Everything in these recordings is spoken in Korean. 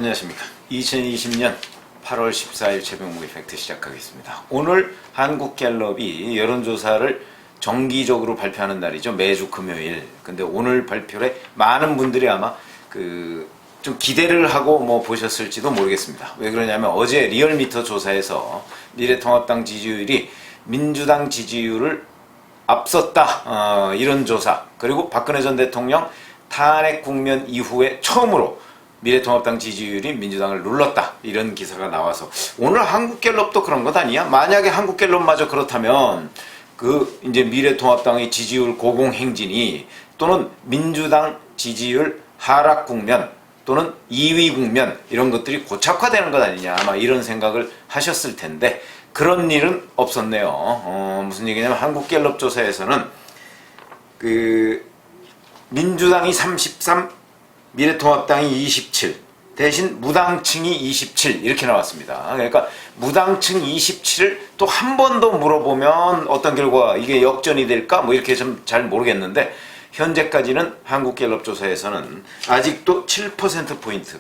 안녕하십니까. 2020년 8월 14일 최병묵 이펙트 시작하겠습니다. 오늘 한국갤럽이 여론조사를 정기적으로 발표하는 날이죠. 매주 금요일. 근데 오늘 발표에 많은 분들이 아마 좀 기대를 하고 보셨을지도 모르겠습니다. 왜 그러냐면 어제 리얼미터 조사에서 미래통합당 지지율이 민주당 지지율을 앞섰다. 이런 조사. 그리고 박근혜 전 대통령 탄핵 국면 이후에 처음으로 미래통합당 지지율이 민주당을 눌렀다. 이런 기사가 나와서 오늘 한국갤럽도 그런 것 아니야? 만약에 한국갤럽마저 그렇다면 이제 미래통합당의 지지율 고공행진이 또는 민주당 지지율 하락 국면 또는 2위 국면 이런 것들이 고착화되는 것 아니냐 아마 이런 생각을 하셨을 텐데 그런 일은 없었네요. 무슨 얘기냐면 한국갤럽 조사에서는 민주당이 33, 미래통합당이 27, 대신 무당층이 27 이렇게 나왔습니다. 그러니까 무당층 27을 또 한 번 더 물어보면 어떤 결과 이게 역전이 될까 이렇게 좀 잘 모르겠는데 현재까지는 한국갤럽 조사에서는 아직도 7%포인트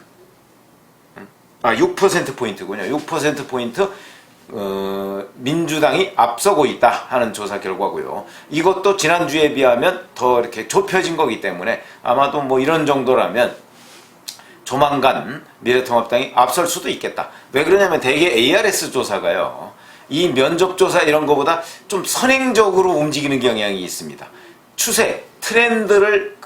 6%포인트군요. 6%포인트 민주당이 앞서고 있다 하는 조사 결과고요. 이것도 지난주에 비하면 더 이렇게 좁혀진 거기 때문에 아마도 이런 정도라면 조만간 미래통합당이 앞설 수도 있겠다. 왜 그러냐면 대개 ARS 조사가요. 이 면접조사 이런 거보다 좀 선행적으로 움직이는 경향이 있습니다. 추세, 트렌드를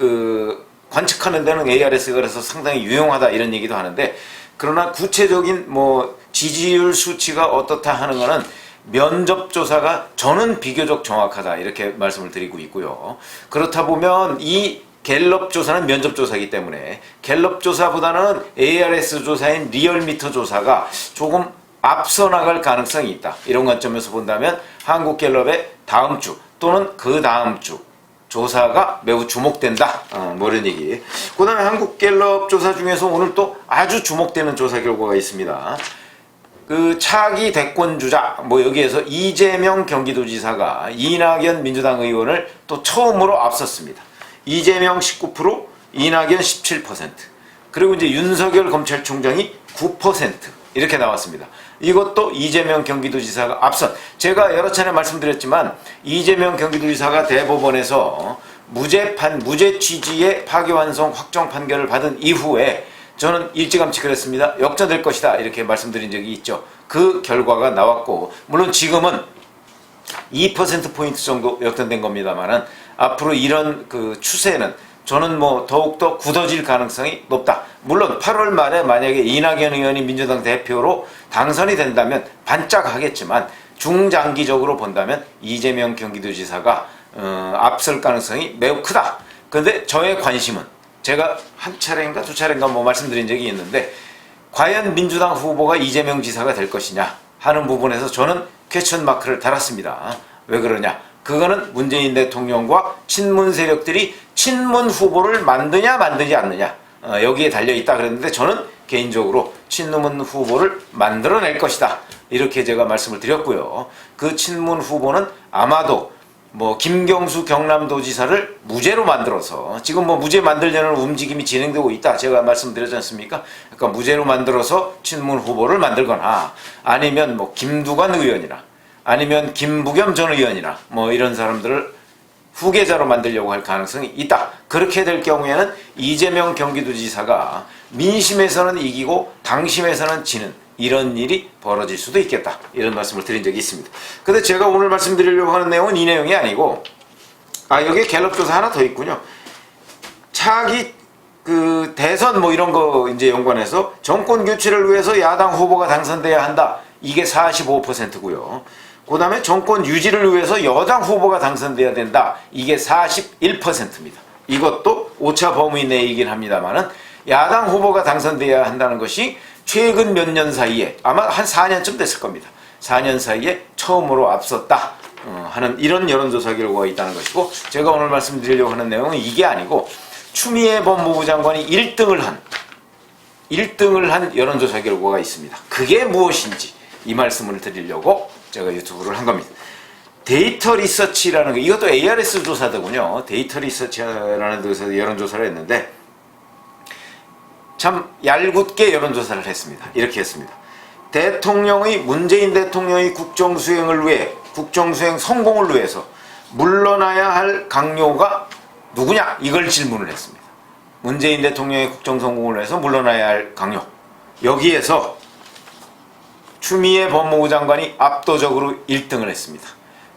관측하는 데는 ARS가 그래서 상당히 유용하다 이런 얘기도 하는데 그러나 구체적인 지지율 수치가 어떻다 하는 거는 면접조사가 저는 비교적 정확하다 이렇게 말씀을 드리고 있고요. 그렇다 보면 이 갤럽 조사는 면접 조사이기 때문에 갤럽 조사보다는 ARS 조사인 리얼미터 조사가 조금 앞서 나갈 가능성이 있다. 이런 관점에서 본다면 한국갤럽의 다음 주 또는 그 다음 주 조사가 매우 주목된다. 이런 얘기. 그 다음에 한국갤럽 조사 중에서 오늘 또 아주 주목되는 조사 결과가 있습니다. 차기 대권주자, 여기에서 이재명 경기도지사가 이낙연 민주당 의원을 또 처음으로 앞섰습니다. 이재명 19%, 이낙연 17%, 그리고 이제 윤석열 검찰총장이 9% 이렇게 나왔습니다. 이것도 이재명 경기도지사가 앞선, 제가 여러 차례 말씀드렸지만 이재명 경기도지사가 대법원에서 무죄 취지의 파기환송 확정 판결을 받은 이후에 저는 일찌감치 그랬습니다. 역전될 것이다 이렇게 말씀드린 적이 있죠. 그 결과가 나왔고 물론 지금은 2%포인트 정도 역전된 겁니다만은 앞으로 이런 추세는 저는 더욱더 굳어질 가능성이 높다. 물론 8월 말에 만약에 이낙연 의원이 민주당 대표로 당선이 된다면 반짝하겠지만 중장기적으로 본다면 이재명 경기도지사가 앞설 가능성이 매우 크다. 그런데 저의 관심은 제가 한 차례인가 두 차례인가 말씀드린 적이 있는데 과연 민주당 후보가 이재명 지사가 될 것이냐 하는 부분에서 저는 퀘스천 마크를 달았습니다. 왜 그러냐? 그거는 문재인 대통령과 친문 세력들이 친문 후보를 만드냐 만들지 않느냐 여기에 달려있다 그랬는데 저는 개인적으로 친문 후보를 만들어낼 것이다 이렇게 제가 말씀을 드렸고요. 그 친문 후보는 아마도 김경수 경남도지사를 무죄로 만들어서 지금 무죄 만들려는 움직임이 진행되고 있다 제가 말씀드렸지 않습니까? 그러니까 무죄로 만들어서 친문 후보를 만들거나 아니면 김두관 의원이나 아니면 김부겸 전 의원이나 이런 사람들을 후계자로 만들려고 할 가능성이 있다. 그렇게 될 경우에는 이재명 경기도지사가 민심에서는 이기고 당심에서는 지는 이런 일이 벌어질 수도 있겠다. 이런 말씀을 드린 적이 있습니다. 근데 제가 오늘 말씀드리려고 하는 내용은 이 내용이 아니고 여기에 갤럽 조사 하나 더 있군요. 차기 대선 이런 거 이제 연관해서 정권 교체를 위해서 야당 후보가 당선돼야 한다. 이게 45%고요. 그 다음에 정권 유지를 위해서 여당 후보가 당선돼야 된다. 이게 41%입니다. 이것도 오차 범위 내이긴 합니다만은 야당 후보가 당선돼야 한다는 것이 최근 몇 년 사이에 아마 한 4년쯤 됐을 겁니다. 4년 사이에 처음으로 앞섰다 하는 이런 여론조사 결과가 있다는 것이고 제가 오늘 말씀드리려고 하는 내용은 이게 아니고 추미애 법무부 장관이 1등을 한 여론조사 결과가 있습니다. 그게 무엇인지 이 말씀을 드리려고 제가 유튜브를 한 겁니다. 데이터 리서치라는 거, 이것도 ARS 조사더군요. 데이터 리서치라는 데서 여론조사를 했는데 참 얄궂게 여론조사를 했습니다. 이렇게 했습니다. 문재인 대통령의 국정수행을 위해, 국정수행 성공을 위해서 물러나야 할 강요가 누구냐? 이걸 질문을 했습니다. 문재인 대통령의 국정 성공을 위해서 물러나야 할 강요. 여기에서 추미애 법무부 장관이 압도적으로 1등을 했습니다.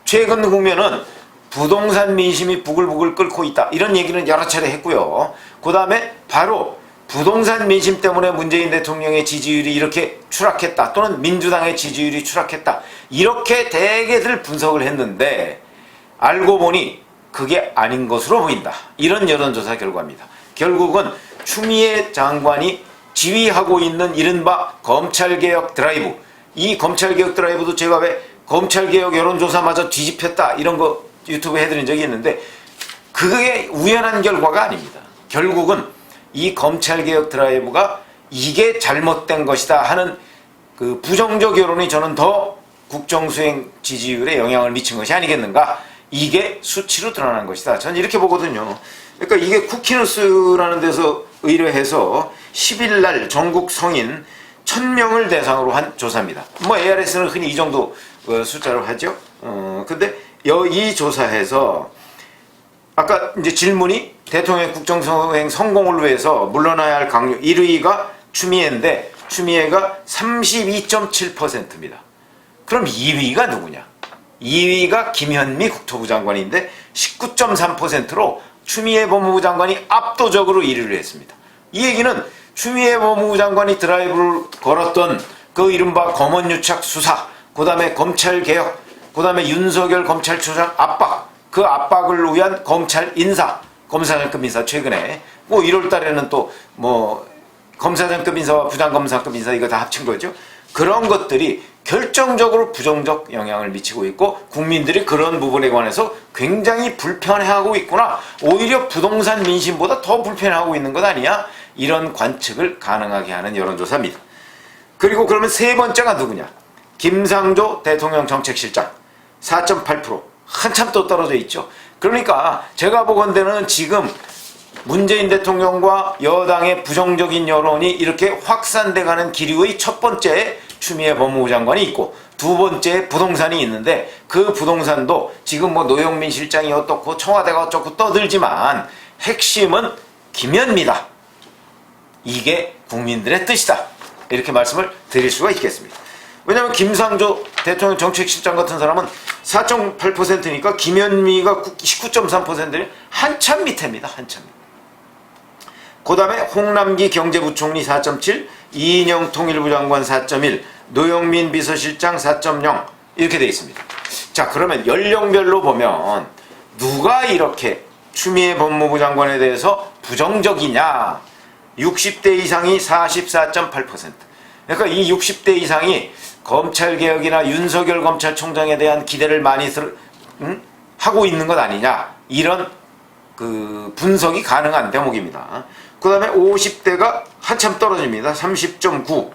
최근 국면은 부동산 민심이 부글부글 끓고 있다, 이런 얘기는 여러 차례 했고요. 그 다음에 바로 부동산 민심 때문에 문재인 대통령의 지지율이 이렇게 추락했다, 또는 민주당의 지지율이 추락했다, 이렇게 대개들 분석을 했는데 알고 보니 그게 아닌 것으로 보인다, 이런 여론조사 결과입니다. 결국은 추미애 장관이 지휘하고 있는 이른바 검찰개혁 드라이브, 이 검찰개혁 드라이브도 제가 왜 검찰개혁 여론조사마저 뒤집혔다 이런 거 유튜브에 해드린 적이 있는데, 그게 우연한 결과가 아닙니다. 결국은 이 검찰개혁 드라이브가 이게 잘못된 것이다 하는 그 부정적 여론이 저는 더 국정수행 지지율에 영향을 미친 것이 아니겠는가, 이게 수치로 드러난 것이다, 저는 이렇게 보거든요. 그러니까 이게 쿠키뉴스라는 데서 의뢰해서 10일 날 전국 성인 1000명을 대상으로 한 조사입니다. 뭐 ARS는 흔히 이 정도 숫자로 하죠. 근데 이 조사에서 아까 이제 질문이 대통령 국정수행 성공을 위해서 물러나야 할 강요 1위가 추미애인데 추미애가 32.7%입니다. 그럼 2위가 누구냐? 2위가 김현미 국토부 장관인데 19.3%로 추미애 법무부 장관이 압도적으로 1위를 했습니다. 이 얘기는 추미애 법무부 장관이 드라이브를 걸었던 그 이른바 검언유착 수사, 그 다음에 검찰개혁, 그 다음에 윤석열 검찰총장 압박, 그 압박을 위한 검찰 인사, 검사장급 인사, 최근에 뭐 1월 달에는 또 뭐 검사장급 인사와 부장검사급 인사 이거 다 합친 거죠. 그런 것들이 결정적으로 부정적 영향을 미치고 있고 국민들이 그런 부분에 관해서 굉장히 불편해하고 있구나, 오히려 부동산 민심보다 더 불편해하고 있는 것 아니야, 이런 관측을 가능하게 하는 여론조사입니다. 그리고 그러면 세 번째가 누구냐? 김상조 대통령 정책실장 4.8%, 한참 또 떨어져 있죠. 그러니까 제가 보건대는 지금 문재인 대통령과 여당의 부정적인 여론이 이렇게 확산돼 가는 기류의 첫 번째 추미애 법무부 장관이 있고, 두 번째 부동산이 있는데, 그 부동산도 지금 뭐 노영민 실장이 어떻고 청와대가 어쩌고 떠들지만 핵심은 김현미다, 이게 국민들의 뜻이다, 이렇게 말씀을 드릴 수가 있겠습니다. 왜냐하면 김상조 대통령 정책실장 같은 사람은 4.8%니까 김현미가 19.3%는 한참 밑입니다. 한참. 그 다음에 홍남기 경제부총리 4.7, 이인영 통일부 장관 4.1, 노영민 비서실장 4.0, 이렇게 되어 있습니다. 자, 그러면 연령별로 보면 누가 이렇게 추미애 법무부 장관에 대해서 부정적이냐? 60대 이상이 44.8%. 그러니까 이 60대 이상이 검찰개혁이나 윤석열 검찰총장에 대한 기대를 많이 하고 있는 것 아니냐, 이런 그 분석이 가능한 대목입니다. 그 다음에 50대가 한참 떨어집니다. 30.9,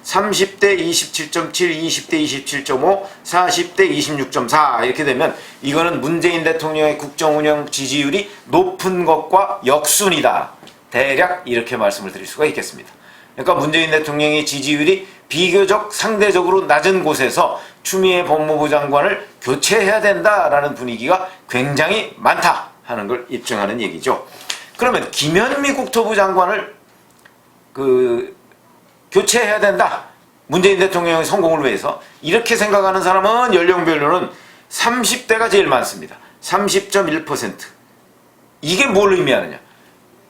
30대 27.7, 20대 27.5, 40대 26.4, 이렇게 되면 이거는 문재인 대통령의 국정운영 지지율이 높은 것과 역순이다, 대략 이렇게 말씀을 드릴 수가 있겠습니다. 그러니까 문재인 대통령의 지지율이 비교적 상대적으로 낮은 곳에서 추미애 법무부 장관을 교체해야 된다라는 분위기가 굉장히 많다 하는 걸 입증하는 얘기죠. 그러면 김현미 국토부 장관을 교체해야 된다, 문재인 대통령의 성공을 위해서, 이렇게 생각하는 사람은 연령별로는 30대가 제일 많습니다. 30.1%. 이게 뭘 의미하느냐?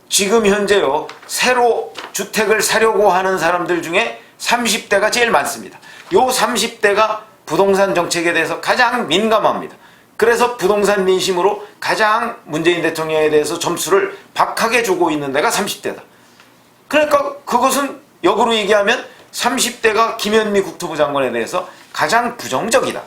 지금 현재요, 새로 주택을 사려고 하는 사람들 중에 30대가 제일 많습니다. 요 30대가 부동산 정책에 대해서 가장 민감합니다. 그래서 부동산 민심으로 가장 문재인 대통령에 대해서 점수를 박하게 주고 있는 데가 30대다. 그러니까 그것은 역으로 얘기하면 30대가 김현미 국토부 장관에 대해서 가장 부정적이다,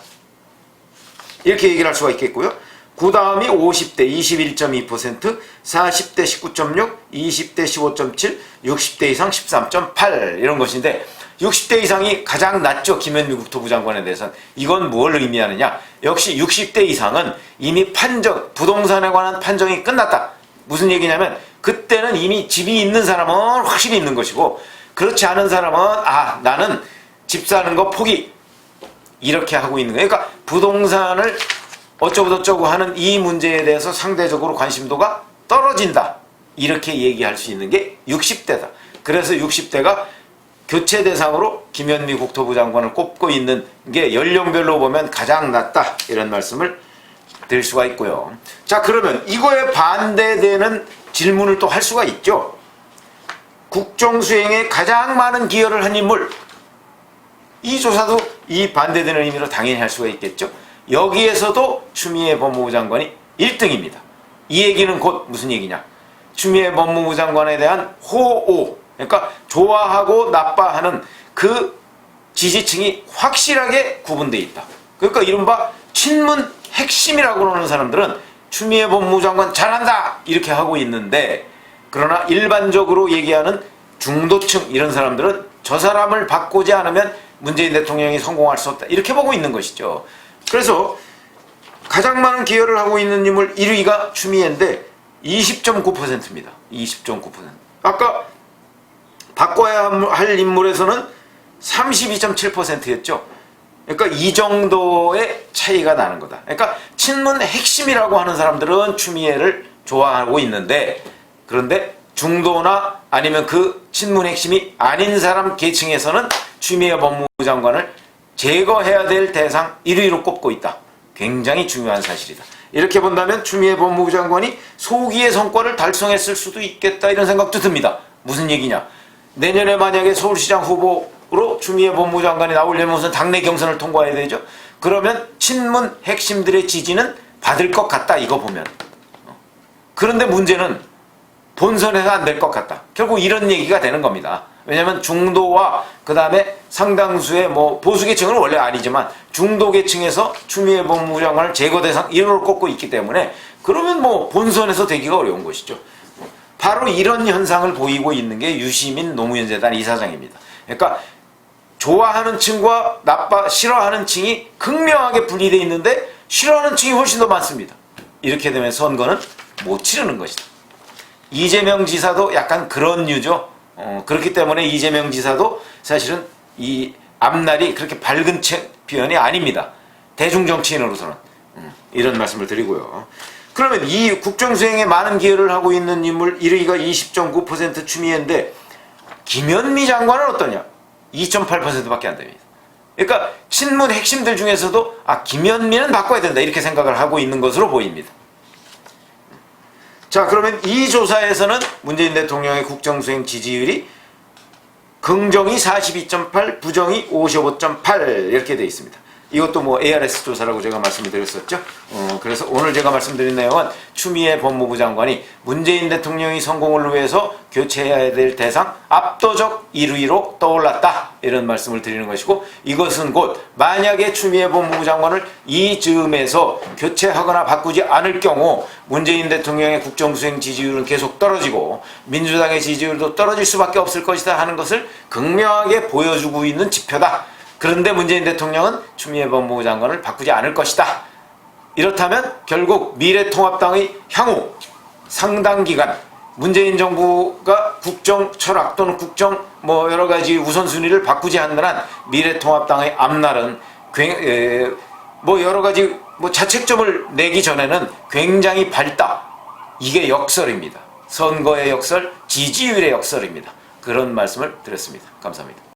이렇게 얘기를 할 수가 있겠고요. 그 다음이 50대 21.2%, 40대 19.6, 20대 15.7, 60대 이상 13.8, 이런 것인데 60대 이상이 가장 낮죠, 김현미 국토부 장관에 대해서는. 이건 뭘 의미하느냐? 역시 60대 이상은 이미 부동산에 관한 판정이 끝났다. 무슨 얘기냐면 그때는 이미 집이 있는 사람은 확실히 있는 것이고, 그렇지 않은 사람은 나는 집 사는 거 포기, 이렇게 하고 있는 거예요. 그러니까 부동산을 어쩌고저쩌고 하는 이 문제에 대해서 상대적으로 관심도가 떨어진다, 이렇게 얘기할 수 있는 게 60대다. 그래서 60대가 교체 대상으로 김현미 국토부 장관을 꼽고 있는 게 연령별로 보면 가장 낮다, 이런 말씀을 드릴 수가 있고요. 자, 그러면 이거에 반대되는 질문을 또 할 수가 있죠. 국정수행에 가장 많은 기여를 한 인물, 이 조사도 이 반대되는 의미로 당연히 할 수가 있겠죠. 여기에서도 추미애 법무부 장관이 1등입니다. 이 얘기는 곧 무슨 얘기냐, 추미애 법무부 장관에 대한 호오, 그러니까 좋아하고 나빠하는 그 지지층이 확실하게 구분되어 있다. 그러니까 이른바 친문 핵심이라고 그러는 사람들은 추미애 법무부 장관 잘한다, 이렇게 하고 있는데, 그러나 일반적으로 얘기하는 중도층, 이런 사람들은 저 사람을 바꾸지 않으면 문재인 대통령이 성공할 수 없다, 이렇게 보고 있는 것이죠. 그래서 가장 많은 기여를 하고 있는 인물 1위가 추미애인데 20.9%입니다. 20.9%. 아까 바꿔야 할 인물에서는 32.7%였죠. 그러니까 이 정도의 차이가 나는 거다. 그러니까 친문 핵심이라고 하는 사람들은 추미애를 좋아하고 있는데, 그런데 중도나 아니면 그 친문 핵심이 아닌 사람 계층에서는 추미애 법무부 장관을 제거해야 될 대상 1위로 꼽고 있다. 굉장히 중요한 사실이다. 이렇게 본다면 추미애 법무부 장관이 소기의 성과를 달성했을 수도 있겠다, 이런 생각도 듭니다. 무슨 얘기냐, 내년에 만약에 서울시장 후보로 추미애 법무부 장관이 나오려면 우선 당내 경선을 통과해야 되죠. 그러면 친문 핵심들의 지지는 받을 것 같다, 이거 보면. 그런데 문제는 본선에서 안 될 것 같다. 결국 이런 얘기가 되는 겁니다. 왜냐하면 중도와 그 다음에 상당수의 보수 계층은 원래 아니지만 중도 계층에서 추미애 법무부 장관을 제거 대상 1호로 꼽고 있기 때문에, 그러면 본선에서 되기가 어려운 것이죠. 바로 이런 현상을 보이고 있는 게 유시민 노무현 재단 이사장입니다. 그러니까 좋아하는 층과 싫어하는 층이 극명하게 분리되어 있는데 싫어하는 층이 훨씬 더 많습니다. 이렇게 되면 선거는 못 치르는 것이다. 이재명 지사도 약간 그런 류죠. 그렇기 때문에 이재명 지사도 사실은 이 앞날이 그렇게 밝은 표현이 아닙니다. 대중정치인으로서는. 이런 말씀을 드리고요. 그러면 이 국정수행에 많은 기여를 하고 있는 인물 1위가 20.9% 추미애인데, 김현미 장관은 어떠냐? 2.8%밖에 안 됩니다. 그러니까 친문 핵심들 중에서도 김현미는 바꿔야 된다, 이렇게 생각을 하고 있는 것으로 보입니다. 자, 그러면 이 조사에서는 문재인 대통령의 국정수행 지지율이 긍정이 42.8, 부정이 55.8 이렇게 되어 있습니다. 이것도 ARS 조사라고 제가 말씀을 드렸었죠. 그래서 오늘 제가 말씀드린 내용은 추미애 법무부 장관이 문재인 대통령이 성공을 위해서 교체해야 될 대상 압도적 1위로 떠올랐다, 이런 말씀을 드리는 것이고, 이것은 곧 만약에 추미애 법무부 장관을 이 즈음에서 교체하거나 바꾸지 않을 경우 문재인 대통령의 국정수행 지지율은 계속 떨어지고 민주당의 지지율도 떨어질 수밖에 없을 것이다 하는 것을 극명하게 보여주고 있는 지표다. 그런데 문재인 대통령은 추미애 법무부 장관을 바꾸지 않을 것이다. 이렇다면 결국 미래통합당의 향후 상당 기간 문재인 정부가 국정 철학 또는 국정 여러 가지 우선순위를 바꾸지 않는 한 미래통합당의 앞날은 여러 가지 자책점을 내기 전에는 굉장히 밝다. 이게 역설입니다. 선거의 역설, 지지율의 역설입니다. 그런 말씀을 드렸습니다. 감사합니다.